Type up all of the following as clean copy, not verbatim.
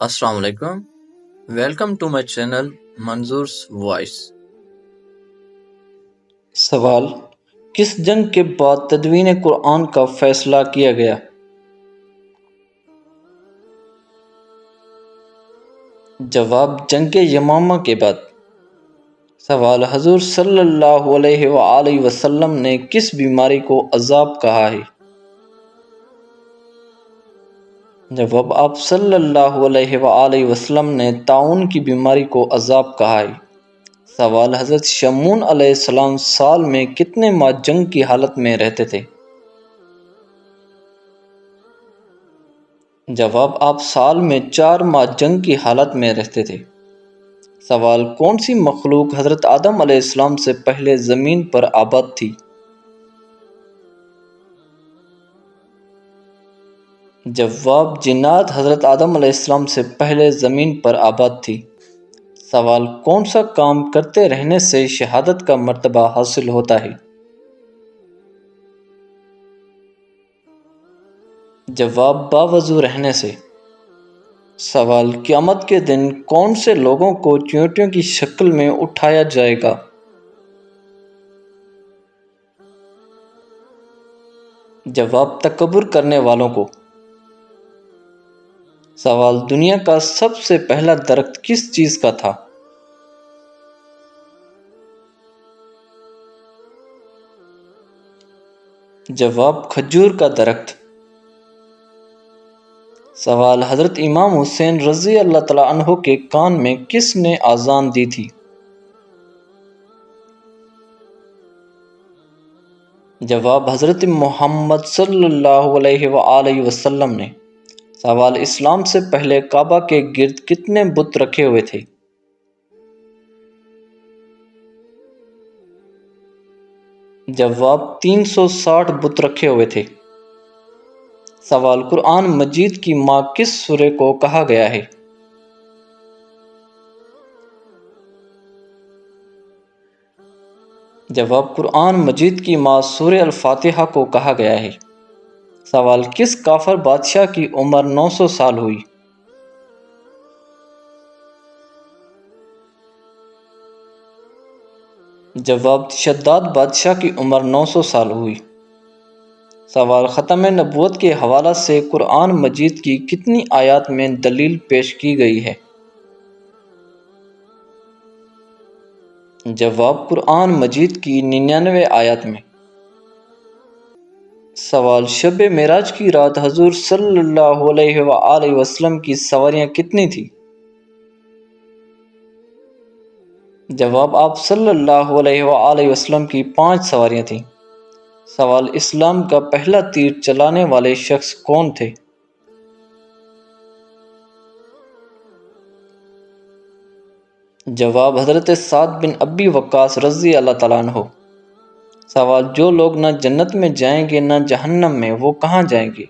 السلام علیکم، welcome to my channel منظور's وائس۔ سوال: کس جنگ کے بعد تدوین قرآن کا فیصلہ کیا گیا؟ جواب: جنگ یمامہ کے بعد۔ سوال: حضور صلی اللہ علیہ وآلہ وسلم نے کس بیماری کو عذاب کہا ہے؟ جواب: آپ صلی اللہ علیہ وآلہ وسلم نے طاعون کی بیماری کو عذاب کہا ہے۔ سوال: حضرت شمعون علیہ السلام سال میں کتنے ماہ جنگ کی حالت میں رہتے تھے؟ جواب: آپ سال میں 4 ماہ جنگ کی حالت میں رہتے تھے۔ سوال: کون سی مخلوق حضرت آدم علیہ السلام سے پہلے زمین پر آباد تھی؟ جواب: جنات حضرت آدم علیہ السلام سے پہلے زمین پر آباد تھی۔ سوال: کون سا کام کرتے رہنے سے شہادت کا مرتبہ حاصل ہوتا ہے؟ جواب: باوضو رہنے سے۔ سوال: قیامت کے دن کون سے لوگوں کو چیونٹیوں کی شکل میں اٹھایا جائے گا؟ جواب: تکبر کرنے والوں کو۔ سوال: دنیا کا سب سے پہلا درخت کس چیز کا تھا؟ جواب: کھجور کا درخت۔ سوال: حضرت امام حسین رضی اللہ تعالیٰ عنہ کے کان میں کس نے اذان دی تھی؟ جواب: حضرت محمد صلی اللہ علیہ وآلہ وسلم نے۔ سوال: اسلام سے پہلے کعبہ کے گرد کتنے بت رکھے ہوئے تھے؟ جواب: 360 بت رکھے ہوئے تھے۔ سوال: قرآن مجید کی ماں کس سورہ کو کہا گیا ہے؟ جواب: قرآن مجید کی ماں سورہ الفاتحہ کو کہا گیا ہے۔ سوال: کس کافر بادشاہ کی عمر 900 سال ہوئی؟ جواب: شداد بادشاہ کی عمر 900 سال ہوئی۔ سوال: ختم نبوت کے حوالہ سے قرآن مجید کی کتنی آیات میں دلیل پیش کی گئی ہے؟ جواب: قرآن مجید کی 99 آیات میں۔ سوال: شب معراج کی رات حضور صلی اللہ علیہ وآلہ وسلم کی سواریاں کتنی تھیں؟ جواب: آپ صلی اللہ علیہ وآلہ وسلم کی 5 سواریاں تھیں۔ سوال: اسلام کا پہلا تیر چلانے والے شخص کون تھے؟ جواب: حضرت سعد بن ابی وقاص رضی اللہ تعالیٰ عنہ۔ سوال: جو لوگ نہ جنت میں جائیں گے نہ جہنم میں، وہ کہاں جائیں گے؟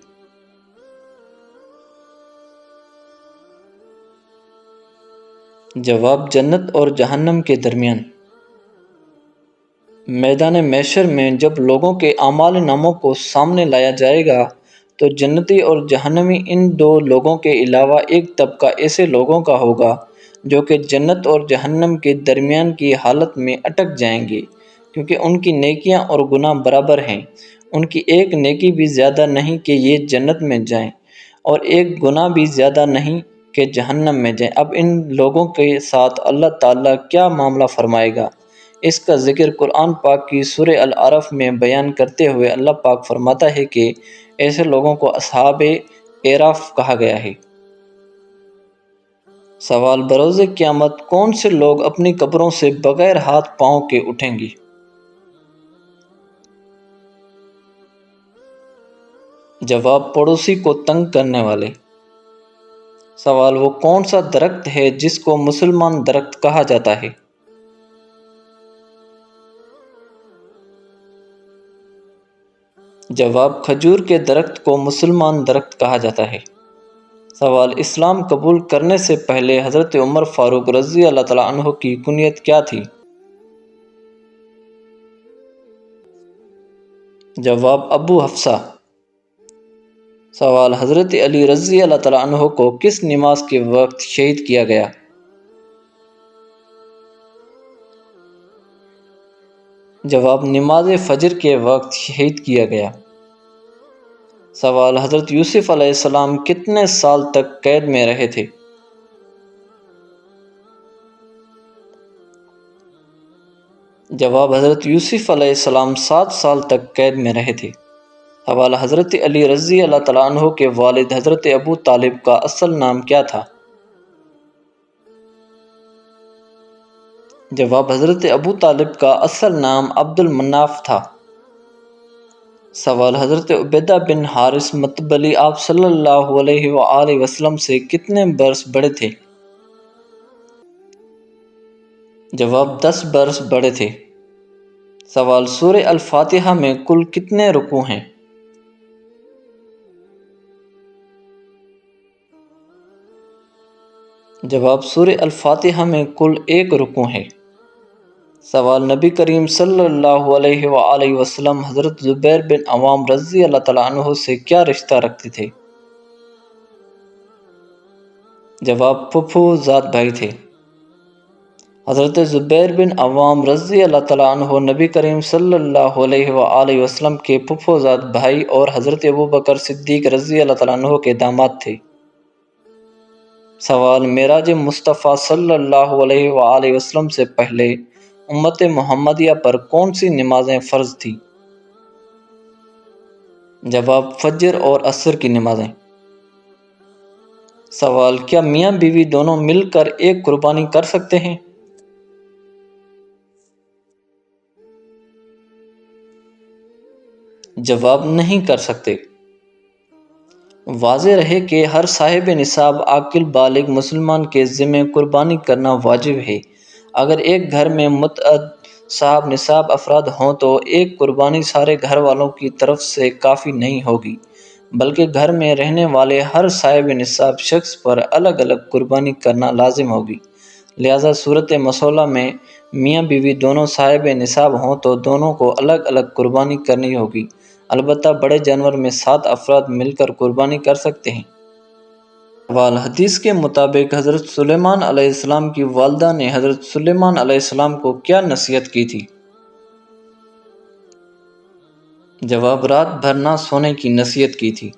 جواب: جنت اور جہنم کے درمیان۔ میدان محشر میں جب لوگوں کے اعمال ناموں کو سامنے لایا جائے گا تو جنتی اور جہنمی ان 2 لوگوں کے علاوہ ایک طبقہ ایسے لوگوں کا ہوگا جو کہ جنت اور جہنم کے درمیان کی حالت میں اٹک جائیں گے، کیونکہ ان کی نیکیاں اور گناہ برابر ہیں۔ ان کی ایک نیکی بھی زیادہ نہیں کہ یہ جنت میں جائیں، اور ایک گناہ بھی زیادہ نہیں کہ جہنم میں جائیں۔ اب ان لوگوں کے ساتھ اللہ تعالیٰ کیا معاملہ فرمائے گا، اس کا ذکر قرآن پاک کی سورہ الاعراف میں بیان کرتے ہوئے اللہ پاک فرماتا ہے کہ ایسے لوگوں کو اصحاب اعراف کہا گیا ہے۔ سوال: بروز قیامت کون سے لوگ اپنی قبروں سے بغیر ہاتھ پاؤں کے اٹھیں گے؟ جواب: پڑوسی کو تنگ کرنے والے۔ سوال: وہ کون سا درخت ہے جس کو مسلمان درخت کہا جاتا ہے؟ جواب: کھجور کے درخت کو مسلمان درخت کہا جاتا ہے۔ سوال: اسلام قبول کرنے سے پہلے حضرت عمر فاروق رضی اللہ تعالیٰ عنہ کی کنیت کیا تھی؟ جواب: ابو حفصہ۔ سوال حضرت علی رضی اللہ تعالیٰ عنہ کو کس نماز کے وقت شہید کیا گیا؟ جواب نماز فجر کے وقت شہید کیا گیا۔ سوال حضرت یوسف علیہ السلام کتنے سال تک قید میں رہے تھے؟ جواب حضرت یوسف علیہ السلام 7 سال تک قید میں رہے تھے۔ سوال حضرت علی رضی اللہ تعالیٰ عنہ کے والد حضرت ابو طالب کا اصل نام کیا تھا؟ جواب حضرت ابو طالب کا اصل نام عبد المناف تھا۔ سوال حضرت عبیدہ بن حارث مطبلی آپ صلی اللہ علیہ وآلہ وسلم سے کتنے برس بڑے تھے؟ جواب 10 برس بڑے تھے۔ سوال سورہ الفاتحہ میں کل کتنے رکوع ہیں؟ جواب سورہ الفاتحہ میں کل 1 رکوع ہے۔ سوال نبی کریم صلی اللہ علیہ وآلہ وسلم حضرت زبیر بن عوام رضی اللہ تعالیٰ عنہ سے کیا رشتہ رکھتے تھے؟ جواب پھپھو زاد بھائی تھے۔ حضرت زبیر بن عوام رضی اللہ تعالیٰ عنہ نبی کریم صلی اللہ علیہ وآلہ وسلم کے پھپھو زاد بھائی اور حضرت ابوبکر صدیق رضی اللہ تعالیٰ عنہ کے داماد تھے۔ سوال معراج مصطفیٰ صلی اللہ علیہ وآلہ وسلم سے پہلے امت محمدیہ پر کون سی نمازیں فرض تھی؟ جواب فجر اور عصر کی نمازیں۔ سوال کیا میاں بیوی دونوں مل کر ایک قربانی کر سکتے ہیں؟ جواب نہیں کر سکتے۔ واضح رہے کہ ہر صاحب نصاب عاقل بالغ مسلمان کے ذمہ قربانی کرنا واجب ہے۔ اگر ایک گھر میں متعدد صاحب نصاب افراد ہوں تو ایک قربانی سارے گھر والوں کی طرف سے کافی نہیں ہوگی، بلکہ گھر میں رہنے والے ہر صاحب نصاب شخص پر الگ الگ قربانی کرنا لازم ہوگی۔ لہذا صورت مسئلہ میں میاں بیوی دونوں صاحب نصاب ہوں تو دونوں کو الگ الگ قربانی کرنی ہوگی، البتہ بڑے جانور میں 7 افراد مل کر قربانی کر سکتے ہیں۔ سوال حدیث کے مطابق حضرت سلیمان علیہ السلام کی والدہ نے حضرت سلیمان علیہ السلام کو کیا نصیحت کی تھی؟ جواب رات بھر نہ سونے کی نصیحت کی تھی۔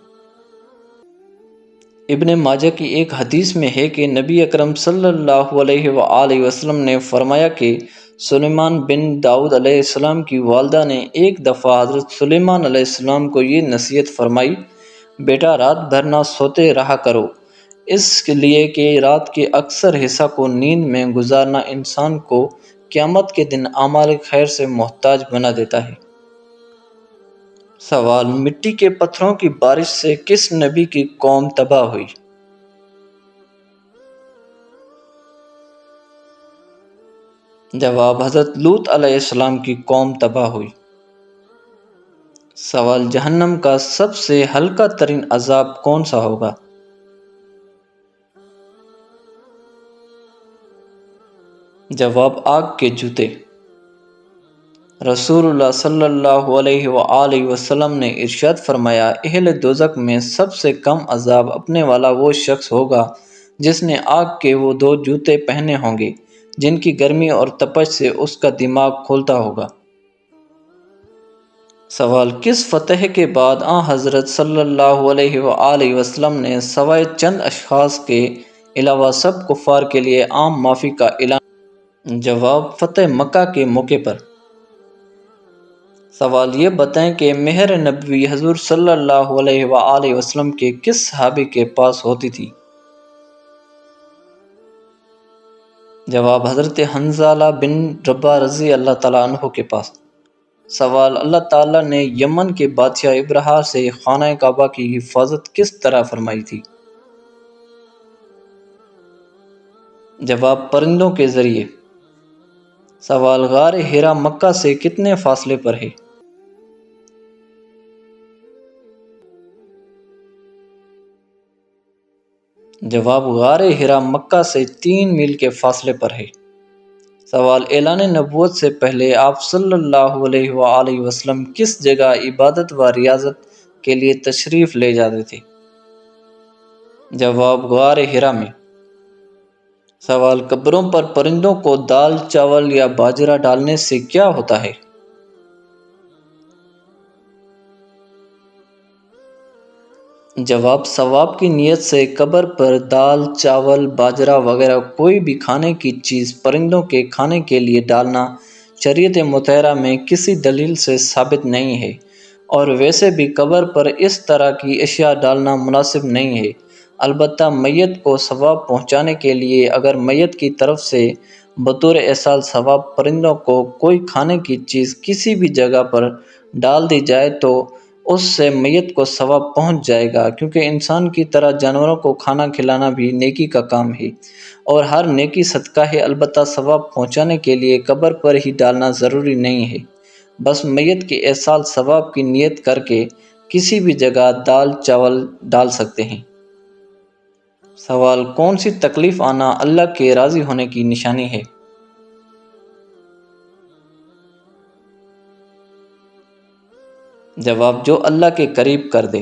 ابن ماجہ کی ایک حدیث میں ہے کہ نبی اکرم صلی اللہ علیہ وآلہ وسلم نے فرمایا کہ سلیمان بن داؤد علیہ السلام کی والدہ نے ایک دفعہ حضرت سلیمان علیہ السلام کو یہ نصیحت فرمائی، بیٹا رات بھر نہ سوتے رہا کرو، اس لیے کہ رات کے اکثر حصہ کو نیند میں گزارنا انسان کو قیامت کے دن اعمال خیر سے محتاج بنا دیتا ہے۔ سوال مٹی کے پتھروں کی بارش سے کس نبی کی قوم تباہ ہوئی؟ جواب حضرت لوط علیہ السلام کی قوم تباہ ہوئی۔ سوال جہنم کا سب سے ہلکا ترین عذاب کون سا ہوگا؟ جواب آگ کے جوتے۔ رسول اللہ صلی اللہ علیہ وآلہ وسلم نے ارشاد فرمایا، اہل دوزخ میں سب سے کم عذاب اپنے والا وہ شخص ہوگا جس نے آگ کے وہ 2 جوتے پہنے ہوں گے جن کی گرمی اور تپش سے اس کا دماغ کھولتا ہوگا۔ سوال کس فتح کے بعد حضرت صلی اللہ علیہ وآلہ وسلم نے سوائے چند اشخاص کے علاوہ سب کفار کے لیے عام معافی کا اعلان؟ جواب فتح مکہ کے موقع پر۔ سوال یہ بتائیں کہ مہر نبوی حضور صلی اللہ علیہ وآلہ وسلم کے کس صحابی کے پاس ہوتی تھی؟ جواب حضرت حنظلہ بن ربہ رضی اللہ تعالیٰ عنہ کے پاس۔ سوال اللہ تعالیٰ نے یمن کے بادشاہ ابرہہ سے خانہ کعبہ کی حفاظت کس طرح فرمائی تھی؟ جواب پرندوں کے ذریعے۔ سوال غار حرا مکہ سے کتنے فاصلے پر ہے؟ جواب غار حرا مکہ سے 3 میل کے فاصلے پر ہے۔ سوال اعلان نبوت سے پہلے آپ صلی اللہ علیہ وآلہ وسلم کس جگہ عبادت و ریاضت کے لیے تشریف لے جاتے تھے۔ جواب غار ہرا میں۔ سوال، قبروں پر پرندوں کو دال، چاول یا باجرہ ڈالنے سے کیا ہوتا ہے؟ جواب، ثواب کی نیت سے قبر پر دال، چاول، باجرہ وغیرہ کوئی بھی کھانے کی چیز پرندوں کے کھانے کے لیے ڈالنا شریعت مطہرہ میں کسی دلیل سے ثابت نہیں ہے، اور ویسے بھی قبر پر اس طرح کی اشیاء ڈالنا مناسب نہیں ہے۔ البتہ میت کو ثواب پہنچانے کے لیے اگر میت کی طرف سے بطور ایصال ثواب پرندوں کو کوئی کھانے کی چیز کسی بھی جگہ پر ڈال دی جائے تو اس سے میت کو ثواب پہنچ جائے گا، کیونکہ انسان کی طرح جانوروں کو کھانا کھلانا بھی نیکی کا کام ہے اور ہر نیکی صدقہ ہے۔ البتہ ثواب پہنچانے کے لیے قبر پر ہی ڈالنا ضروری نہیں ہے، بس میت کے ایصال ثواب کی نیت کر کے کسی بھی جگہ دال چاول ڈال سکتے ہیں۔ سوال، کون سی تکلیف آنا اللہ کے راضی ہونے کی نشانی ہے؟ جواب، جو اللہ کے قریب کر دے۔